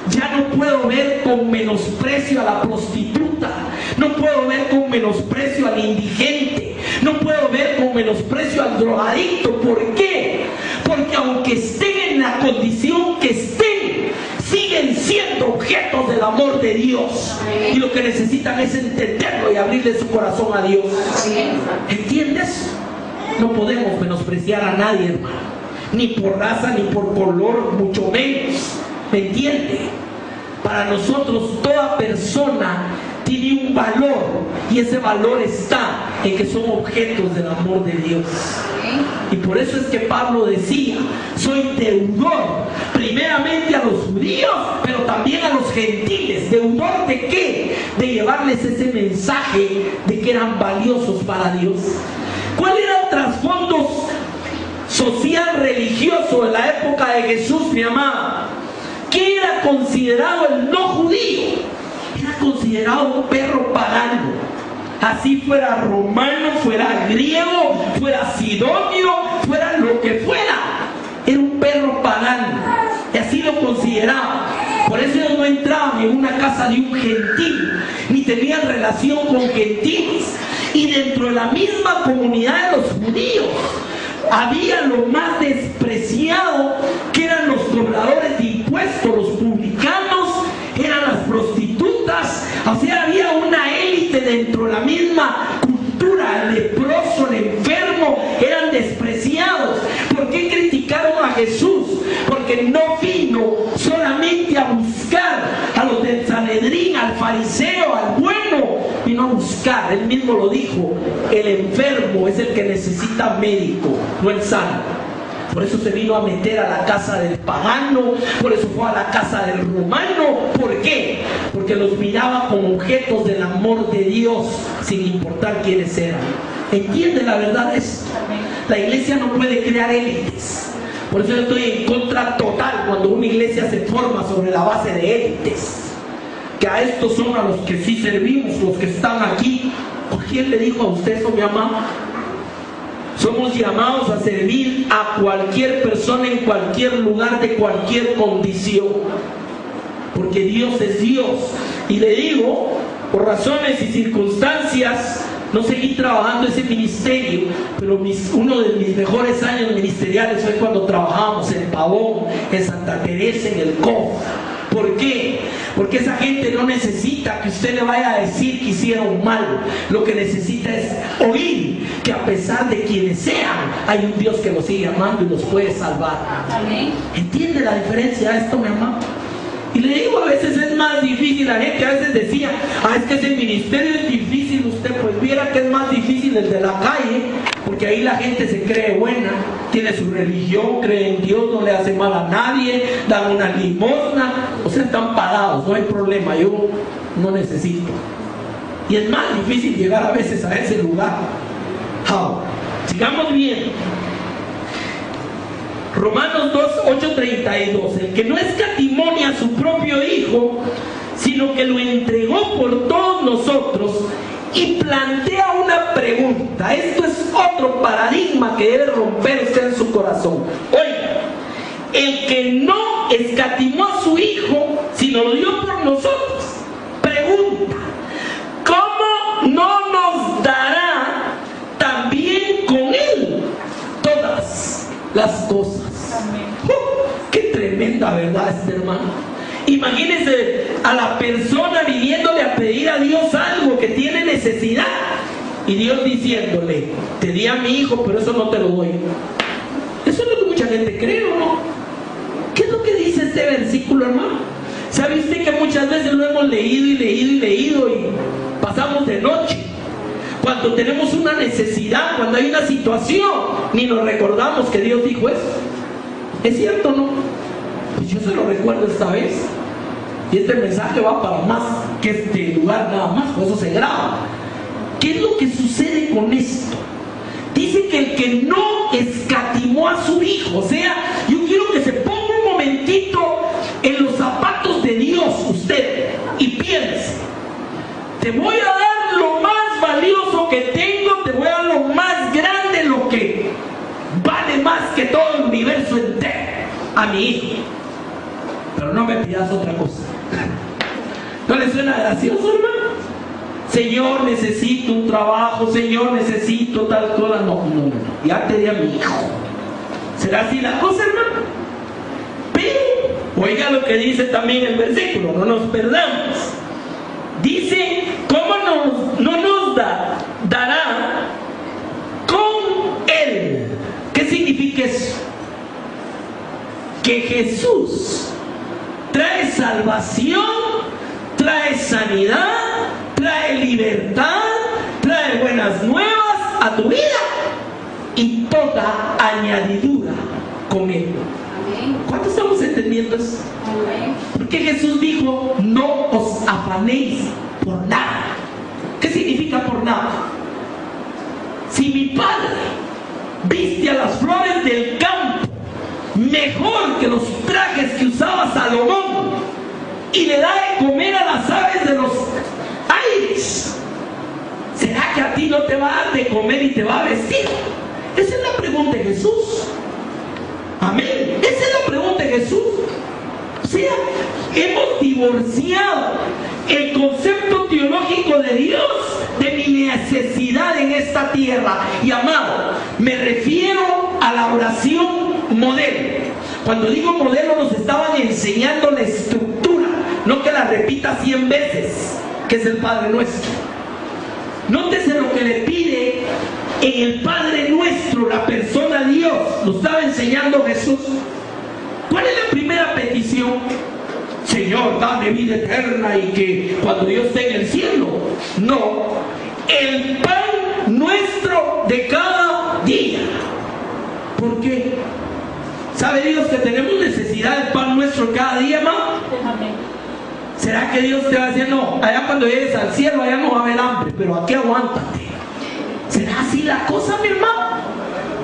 ya no puedo ver con menosprecio a la prostituta, no puedo ver con menosprecio al indigente, no puedo ver con menosprecio al drogadicto. ¿Por qué? Porque aunque estén en la condición que estén, siguen siendo objetos del amor de Dios, y lo que necesitan es entenderlo y abrirle su corazón a Dios. ¿Entiendes? No podemos menospreciar a nadie, hermano, ni por raza, ni por color, mucho menos. ¿Me entiende? Para nosotros toda persona tiene un valor, y ese valor está en que son objetos del amor de Dios. Y por eso es que Pablo decía: soy deudor primeramente a los judíos, pero también a los gentiles. ¿Deudor de qué? De llevarles ese mensaje de que eran valiosos para Dios. ¿Cuál era el trasfondo social religioso en la época de Jesús, mi amada? ¿Qué era considerado el no judío? Era considerado un perro pagano. Así fuera romano, fuera griego, fuera sidonio, fuera lo que fuera, era un perro pagano. Y así lo consideraban. Por eso ellos no entraban en una casa de un gentil, ni tenían relación con gentiles. Y dentro de la misma comunidad de los judíos había lo más despreciado, que eran los cobradores de impuestos, los publicanos, eran las prostitutas. O sea, había una élite dentro de la misma cultura. El leproso, el enfermo, eran despreciados. ¿Por qué criticaron a Jesús? Porque no vino solamente a buscar a los del Sanedrín, al fariseo, al bueno. Vino a buscar, él mismo lo dijo: el enfermo es el que necesita médico, no el sano. Por eso se vino a meter a la casa del pagano, por eso fue a la casa del romano. ¿Por qué? Porque los miraba como objetos del amor de Dios, sin importar quiénes eran. ¿Entiende la verdad esto? La iglesia no puede crear élites. Por eso yo estoy en contra total cuando una iglesia se forma sobre la base de élites. Que a estos son a los que sí servimos, los que están aquí. ¿Por quién le dijo a usted eso, mi amado? Somos llamados a servir a cualquier persona en cualquier lugar, de cualquier condición, porque Dios es Dios. Y le digo, por razones y circunstancias, no seguí trabajando ese ministerio, pero uno de mis mejores años ministeriales fue cuando trabajábamos en Pavón, en Santa Teresa, en el COF. ¿Por qué? Porque esa gente no necesita que usted le vaya a decir que hicieron mal. Lo que necesita es oír que a pesar de quienes sean, hay un Dios que los sigue amando y los puede salvar. Amén. ¿Entiende la diferencia de esto, mi amado? Y le digo, a veces es más difícil. La gente a veces decía: es que ese ministerio es difícil. Usted pues viera que es más difícil el de la calle, porque ahí la gente se cree buena, tiene su religión, cree en Dios, no le hace mal a nadie, dan una limosna, o sea, están pagados, no hay problema, yo no necesito. Y es más difícil llegar a veces a ese lugar. Sigamos bien. Romanos 2:8-32. El que no escatimó a su propio Hijo, sino que lo entregó por todos nosotros. Y plantea una pregunta. Esto es otro paradigma que debe romper usted en su corazón. Oiga, el que no escatimó a su Hijo, sino lo dio por nosotros. Pregunta: con Él todas las cosas. ¡Qué tremenda verdad este hermano! Imagínense a la persona viniéndole a pedir a Dios algo que tiene necesidad y Dios diciéndole: te di a mi hijo, pero eso no te lo doy. Eso es lo que mucha gente cree, ¿o no? ¿Qué es lo que dice este versículo, hermano? ¿Sabe usted que muchas veces lo hemos leído y leído y leído y pasamos de noche? Cuando tenemos una necesidad, cuando hay una situación, ni nos recordamos que Dios dijo eso. ¿Es cierto o no? Pues yo se lo recuerdo esta vez. Y este mensaje va para más que este lugar nada más, por eso se graba. ¿Qué es lo que sucede con esto? Dice que el que no escatimó a su hijo, o sea, yo quiero que se ponga un momentito en los zapatos de Dios usted y piense: te voy a dar lo más valioso que tengo, te voy a dar lo más grande, lo que vale más que todo el universo entero, a mi hijo. Pero no me pidas otra cosa. ¿No le suena gracioso, hermano? Señor, necesito un trabajo, Señor, necesito tal cosa. No, ya te di a mi hijo. ¿Será así la cosa, hermano? Pero, oiga lo que dice también el versículo, no nos perdamos. Dice: ¿cómo no nos dará con Él? ¿Qué significa eso? Que Jesús trae salvación, trae sanidad, trae libertad, trae buenas nuevas a tu vida y toda añadidura con Él. ¿Cuánto estamos entendiendo eso? Porque Jesús dijo: no os afanéis por nada. ¿Qué significa por nada? Si mi Padre viste a las flores del campo mejor que los trajes que usaba Salomón y le da de comer a las aves de los aires, ¿será que a ti no te va a dar de comer y te va a vestir? Esa es la pregunta de Jesús. Amén. Esa es la pregunta de Jesús. O sea, hemos divorciado el concepto teológico de Dios de mi necesidad en esta tierra. Y amado, me refiero a la oración modelo. Cuando digo modelo, nos estaban enseñando la estructura, no que la repita 100 veces, que es el Padre Nuestro. Nótese lo que le pide en el Padre Nuestro, la persona Dios. Lo estaba enseñando Jesús. ¿Cuál es la primera petición? Señor, dame vida eterna y que cuando yo esté en el cielo. No, el pan nuestro de cada día. ¿Por qué? ¿Sabe Dios que tenemos necesidad del pan nuestro cada día, hermano? ¿Será que Dios te va a decir: no, allá cuando llegues al cielo, allá no va a haber hambre, pero aquí aguántate? ¿Será así la cosa, mi hermano?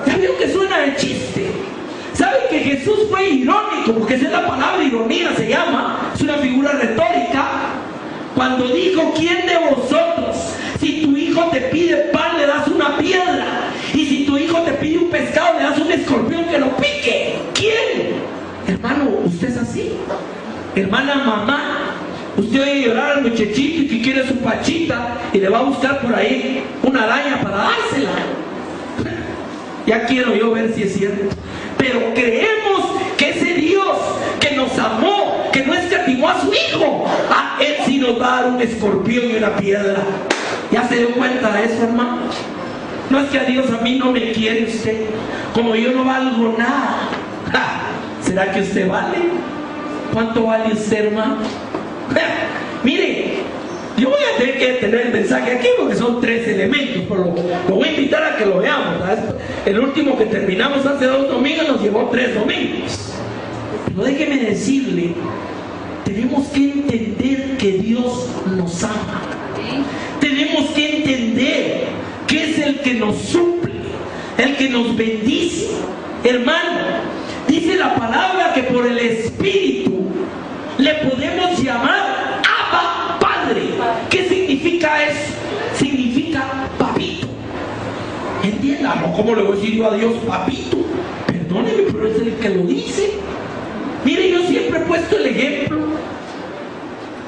Ya veo que suena de chiste. ¿Sabe que Jesús fue irónico? Porque esa es la palabra ironía, se llama. Es una figura retórica. Cuando dijo: ¿quién de vosotros, si tu hijo te pide pan, le das una piedra? Y si tu hijo te pide un pescado, le das un escorpión que lo pique. ¿Quién? Hermano, ¿usted es así? Hermana, mamá, usted oye llorar al muchachito y que quiere su pachita y le va a buscar por ahí una araña para dársela. Ya quiero yo ver si es cierto. Pero creemos que ese Dios que nos amó, que no escatimó a su hijo, a Él sí nos va a dar un escorpión y una piedra. ¿Ya se dio cuenta de eso, hermano? No es que a Dios a mí no me quiere usted, como yo no valgo nada. ¡Ja! ¿Será que usted vale? ¿Cuánto vale usted, hermano? Mire, yo voy a tener que tener el mensaje aquí porque son 3 elementos, pero lo voy a invitar a que lo veamos, ¿sabes? El último que terminamos hace 2 domingos nos llevó 3 domingos. Pero déjeme decirle, tenemos que entender que Dios nos ama. Tenemos que entender que es el que nos suple, el que nos bendice. Hermano, dice la palabra que por el Espíritu le podemos llamar Abba Padre. ¿Qué significa eso? Significa papito. Entiéndalo. ¿Cómo le voy a decir yo a Dios papito? Perdóneme, pero es el que lo dice. Mire, yo siempre he puesto el ejemplo.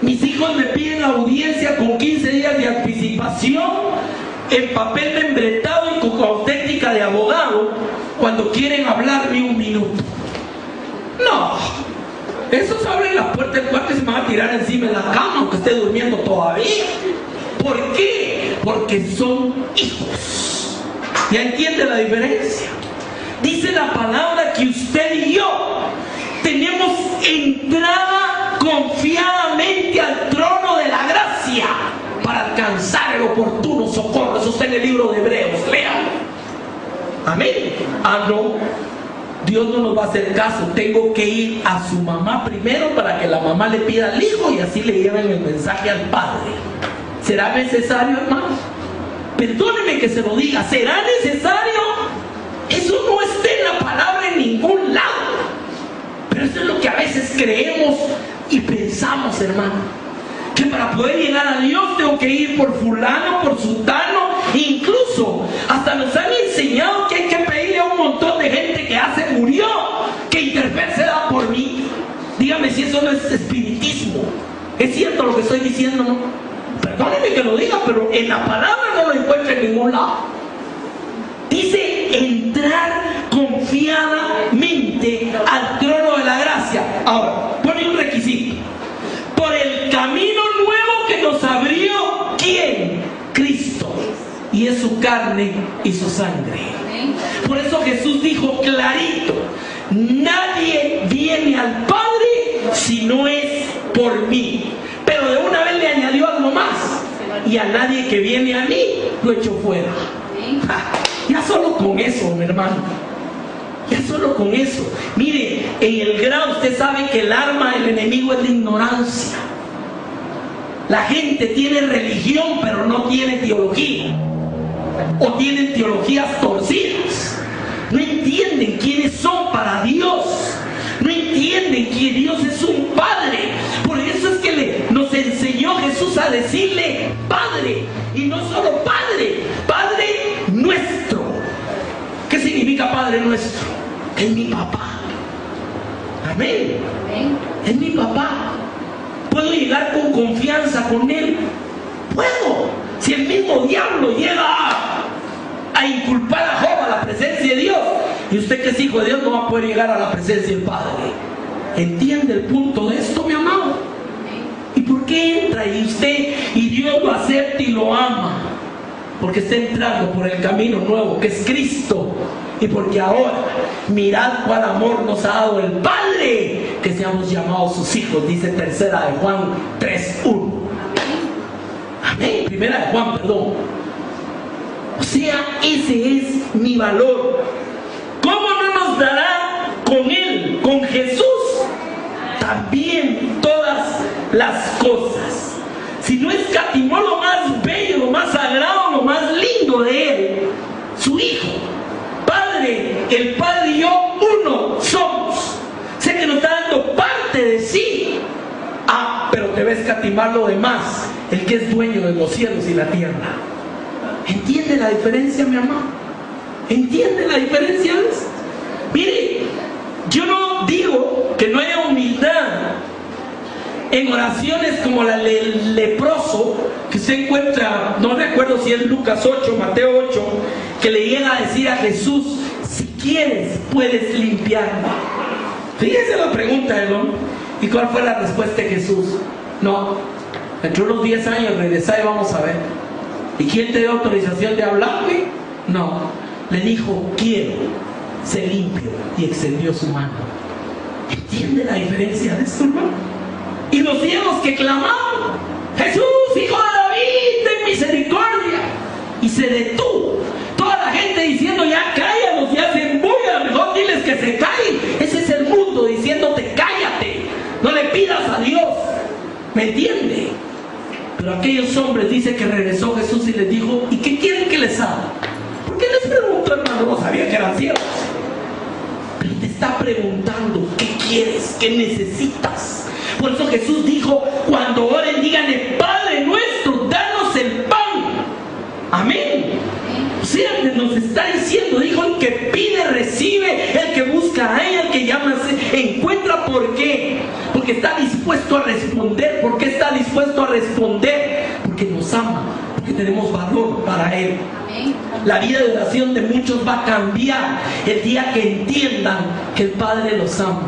Mis hijos me piden audiencia con 15 días de anticipación en papel membretado y con auténtica de abogado cuando quieren hablarme un minuto. No, esos abren la puerta del cuarto y se me van a tirar encima de la cama aunque esté durmiendo todavía. ¿Por qué? Porque son hijos. ¿Ya entiende la diferencia? Dice la palabra que usted y yo tenemos entrada confiadamente al trono de la gracia para alcanzar el oportuno socorro. Eso está en el libro de Hebreos, léalo. Amén. Ah, no, Dios no nos va a hacer caso. Tengo que ir a su mamá primero para que la mamá le pida al hijo y así le lleven el mensaje al padre. ¿Será necesario, hermano? Perdóneme que se lo diga. ¿Será necesario? Eso no está en la palabra en ningún lado. Pero eso es lo que a veces creemos y pensamos, hermano. Que para poder llegar a Dios tengo que ir por fulano, por sultano. Incluso hasta nos han enseñado que hay que pedirle a un montón de gente que ya se murió que interceda por mí. Dígame si eso no es espiritismo. ¿Es cierto lo que estoy diciendo, no? Perdónenme que lo diga, pero en la palabra no lo encuentro en ningún lado. Dice entrar confiadamente al trono de la gracia. Ahora, pone un requisito. Por el camino nuevo que nos abrió, ¿quién? Cristo. Y es su carne y su sangre. Por eso Jesús dijo clarito: nadie viene al Padre si no es por mí. Pero de una vez le añadió algo más: y a nadie que viene a mí lo echo fuera. Ya solo con eso, mi hermano. Ya solo con eso. Mire, en el grado usted sabe que el arma del enemigo es la ignorancia. La gente tiene religión pero no tiene teología. O tienen teologías torcidas. No entienden quiénes son para Dios. No entienden que Dios es un Padre. Por eso es que nos enseñó Jesús a decirle Padre. Y no solo Padre, Padre nuestro. ¿Qué significa Padre nuestro? Es mi papá. Amén. Es mi papá. ¿Puedo llegar con confianza con Él? Puedo. Si el mismo diablo llega a inculpar a Job a la presencia de Dios, y usted que es hijo de Dios no va a poder llegar a la presencia del Padre. ¿Entiende el punto de esto, mi amado? ¿Y por qué entra y usted y Dios lo acepta y lo ama? Porque está entrando por el camino nuevo que es Cristo. Y porque ahora mirad cuál amor nos ha dado el Padre, que seamos llamados sus hijos, dice tercera de Juan 3:1. Amén. Primera de Juan, perdón. O sea, ese es mi valor. ¿Cómo no nos dará con Él, con Jesús, también todas las cosas? Si no escatimó lo más bello, lo más sagrado, lo más lindo de Él, su Hijo. Padre, el Padre y yo uno somos. Sé que nos está dando parte de sí. Ah, pero te va a escatimar lo demás, el que es dueño de los cielos y la tierra. ¿Entiende la diferencia, mi amado? ¿Entiende la diferencia? Mire, yo no digo que no haya humildad en oraciones como la del leproso, que se encuentra, no recuerdo si es Lucas 8, Mateo 8, que le llega a decir a Jesús: si quieres, puedes limpiarme. Fíjese la pregunta del hombre. ¿Y cuál fue la respuesta de Jesús? No, dentro de unos 10 años regresá y vamos a ver. ¿Y quién te dio autorización de hablarme? No, le dijo: quiero, sé limpio, y extendió su mano. ¿Entiende la diferencia de esto, hermano? Y los ciegos que clamaban: Jesús, hijo de David, ten misericordia. Y se detuvo. Toda la gente diciendo: ya cállanos, ya se embulla, mejor diles que se callen. Ese es el mundo diciéndote: cállate, no le pidas a Dios. ¿Me entiende? Pero aquellos hombres, dice que regresó Jesús y les dijo: ¿y qué quieren que les haga? ¿Por qué les preguntó, hermano? No sabía que eran ciegos. Pero te está preguntando: ¿qué quieres? ¿Qué necesitas? Por eso Jesús dijo: cuando oren, díganle: Padre nuestro, danos el pan. Amén. O sea, nos está diciendo, dijo: el que pide, recibe; el que busca, halla; el que llama, encuentra. ¿Por qué? Porque está dispuesto a responder. ¿Por qué está dispuesto a responder? Porque nos ama, porque tenemos valor para para Él. La vida de oración de muchos va a cambiar el día que entiendan que el Padre los ama.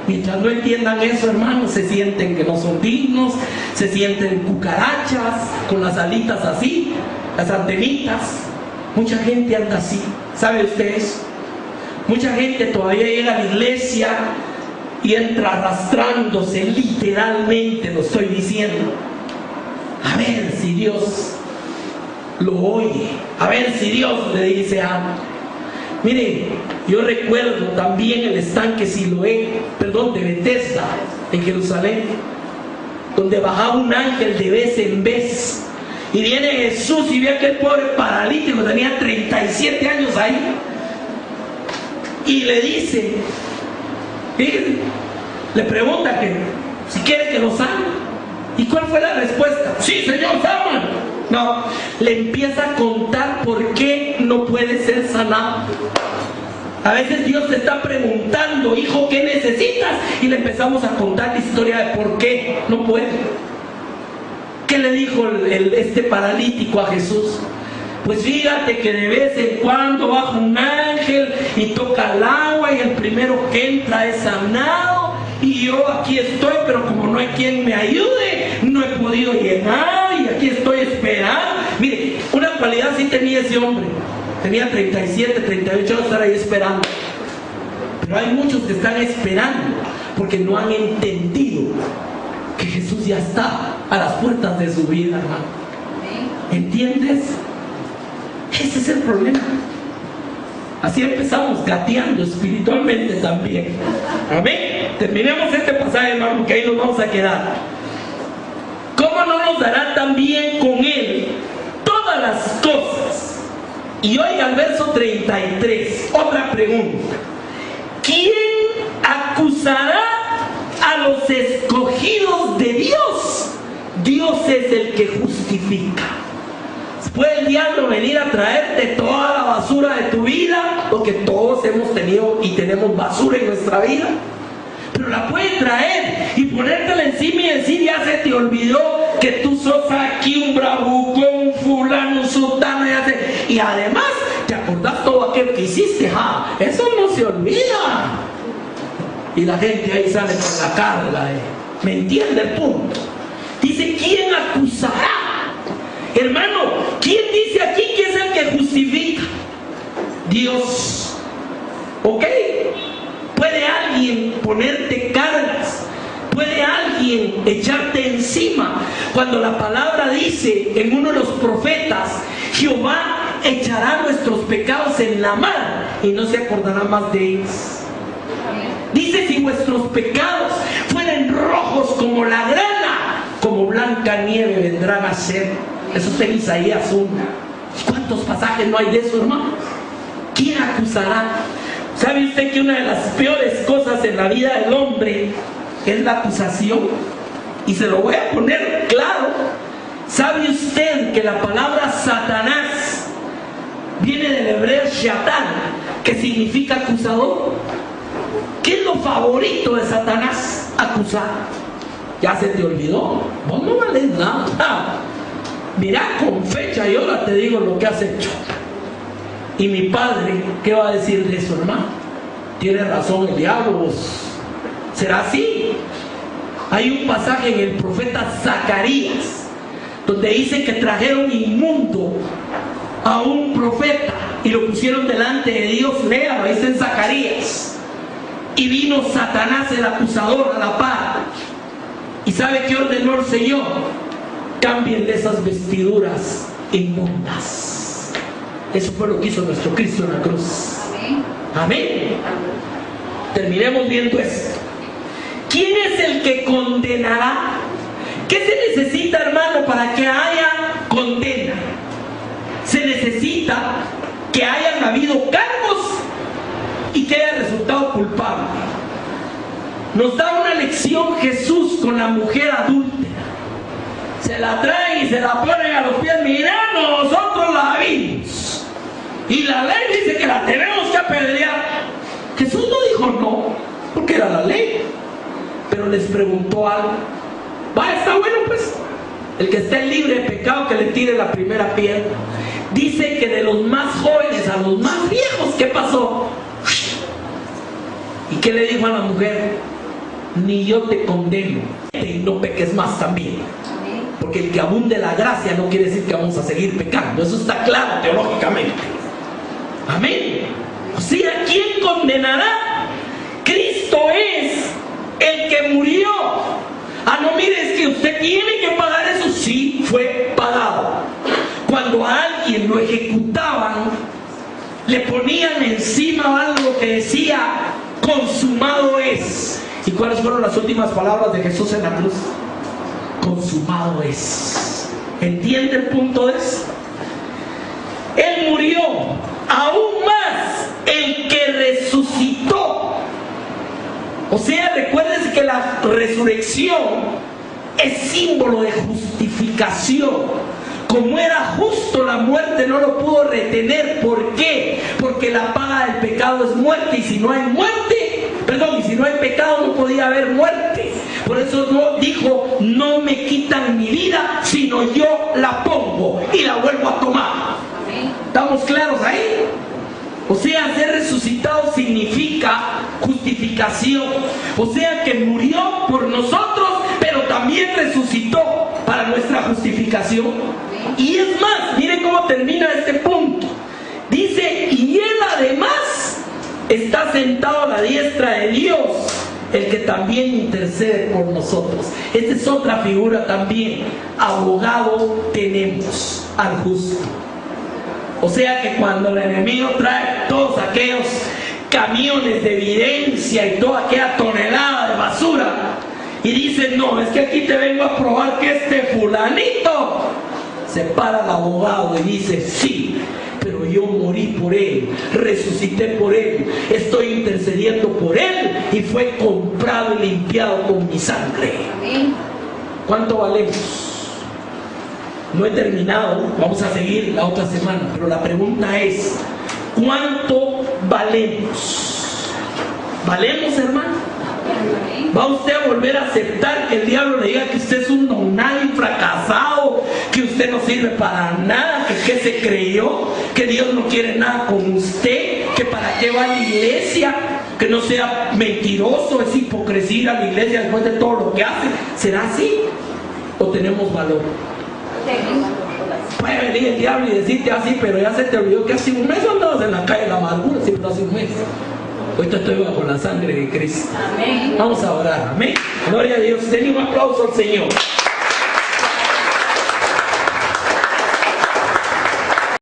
Mientras no entiendan eso, hermanos, se sienten que no son dignos, se sienten cucarachas con las alitas así, las antenitas. Mucha gente anda así. ¿Sabe usted eso? Mucha gente todavía llega a la iglesia y entra arrastrándose, literalmente lo estoy diciendo. A ver si Dios lo oye, a ver si Dios le dice algo. Mire, yo recuerdo también el estanque de Bethesda en Jerusalén, donde bajaba un ángel de vez en vez, y viene Jesús y ve a aquel pobre paralítico, tenía 37 años ahí, y le dice, fíjese, le pregunta que si quiere que lo sane. ¿Y cuál fue la respuesta? Sí, Señor, sámalo. No, le empieza a contar por qué no puede ser sanado. A veces Dios te está preguntando, hijo, ¿qué necesitas? Y le empezamos a contar la historia de por qué no puede. ¿Qué le dijo este paralítico a Jesús? Pues fíjate que de vez en cuando baja un ángel y toca el agua y el primero que entra es sanado, y yo aquí estoy, pero como no hay quien me ayude, no he podido llegar y aquí estoy esperando. Mire, una cualidad sí tenía ese hombre, tenía 37, 38 años, estar ahí esperando. Pero hay muchos que están esperando porque no han entendido que Jesús ya está a las puertas de su vida, hermano. ¿Entiendes? Ese es el problema. Así empezamos gateando espiritualmente también. Amén. Terminemos este pasaje, hermano, porque ahí nos vamos a quedar. ¿Cómo no nos dará también con Él todas las cosas? Y oiga el verso 33, otra pregunta. ¿Quién acusará a los escogidos de Dios? Dios es el que justifica. Puede el diablo venir a traerte toda la basura de tu vida, porque todos hemos tenido y tenemos basura en nuestra vida, pero la puede traer y ponértela encima y decir, ya se te olvidó que tú sos aquí un bravuco, un fulano, un sultano, y además te acordás todo aquello que hiciste. Eso no se olvida. Y la gente ahí sale con la carga, ¿me entiende el punto? Dice, ¿quién acusará? Hermano, ¿quién dice aquí que es el que justifica? Dios. ¿Ok? ¿Puede alguien ponerte cargas? ¿Puede alguien echarte encima? Cuando la palabra dice en uno de los profetas, Jehová echará nuestros pecados en la mar y no se acordará más de ellos. Dice, si vuestros pecados fueren rojos como la grana, como blanca nieve vendrán a ser. Eso está en Isaías 1. ¿Cuántos pasajes no hay de eso, hermano? ¿Quién acusará? ¿Sabe usted que una de las peores cosas en la vida del hombre es la acusación? Y se lo voy a poner claro. ¿Sabe usted que la palabra Satanás viene del hebreo Shatán, que significa acusador? ¿Qué es lo favorito de Satanás? Acusar. ¿Ya se te olvidó? Vos no vales nada. Mira con fecha y hora te digo lo que has hecho. Y mi padre, ¿qué va a decir de eso, hermano? Tiene razón el diablo. ¿Será así? Hay un pasaje en el profeta Zacarías donde dice que trajeron inmundo a un profeta y lo pusieron delante de Dios. Léalo, ahí está en Zacarías. Y vino Satanás, el acusador, a la par. ¿Y sabe qué ordenó el Señor? Cámbienle esas vestiduras inmundas. Eso fue lo que hizo nuestro Cristo en la cruz. Amén. Amén. Terminemos viendo esto. ¿Quién es el que condenará? ¿Qué se necesita, hermano, para que haya condena? Se necesita que hayan habido cargos y que haya resultado culpable. Nos da una lección Jesús con la mujer adúltera. Se la traen y se la ponen a los pies. Mirá, nosotros la vimos y la ley dice que la tenemos que apedrear. Jesús no dijo no, porque era la ley, pero les preguntó algo. Va, está bueno pues, El que esté libre de pecado, que le tire la primera piedra. Dice que de los más jóvenes a los más viejos, ¿qué pasó? ¿Y qué le dijo a la mujer? Ni yo te condeno, y no peques más también. Porque el que abunde la gracia no quiere decir que vamos a seguir pecando. Eso está claro teológicamente. Amén. O sea, ¿quién condenará? Cristo es el que murió. Ah, no, mire, es que usted tiene que pagar eso. Sí, fue pagado. Cuando a alguien lo ejecutaban, le ponían encima algo que decía, consumado es. ¿Y cuáles fueron las últimas palabras de Jesús en la cruz? Consumado es. ¿Entiende el punto de eso? Él murió. Aún más, el que resucitó. O sea, recuérdense que la resurrección es símbolo de justificación. Como era justo, la muerte no lo pudo retener. ¿Por qué? Porque la paga del pecado es muerte, y si no hay muerte, perdón, y si no hay pecado no podía haber muerte. Por eso no, dijo, no me quitan mi vida, sino yo la pongo y la vuelvo a tomar. ¿Estamos claros ahí? O sea, ser resucitado significa justificación. O sea que murió por nosotros, pero también resucitó para nuestra justificación. Y es más, miren cómo termina este punto. Dice, y él además está sentado a la diestra de Dios, el que también intercede por nosotros. Esta es otra figura también. Abogado tenemos al justo. O sea que cuando el enemigo trae todos aquellos camiones de evidencia y toda aquella tonelada de basura y dice, no, es que aquí te vengo a probar que este fulanito, se para el abogado y dice, sí, pero yo morí por él, resucité por él, estoy intercediendo por él y fue comprado y limpiado con mi sangre. ¿Cuánto valemos? No he terminado, vamos a seguir la otra semana, pero la pregunta es, ¿cuánto valemos? ¿Valemos, hermano? ¿Va usted a volver a aceptar que el diablo le diga que usted es un don nadie, fracasado, que usted no sirve para nada, que qué se creyó, que Dios no quiere nada con usted, que para qué va a la iglesia, que no sea mentiroso, es hipocresía ir a la iglesia después de todo lo que hace? ¿Será así? ¿O tenemos valor? Puede venir el diablo y decirte así, pero ya se te olvidó que hace un mes andabas en la calle de la amargura, siempre hace un mes. Hoy estoy bajo la sangre de Cristo. Amén. Vamos a orar, amén. Gloria a Dios. Denle un aplauso al Señor.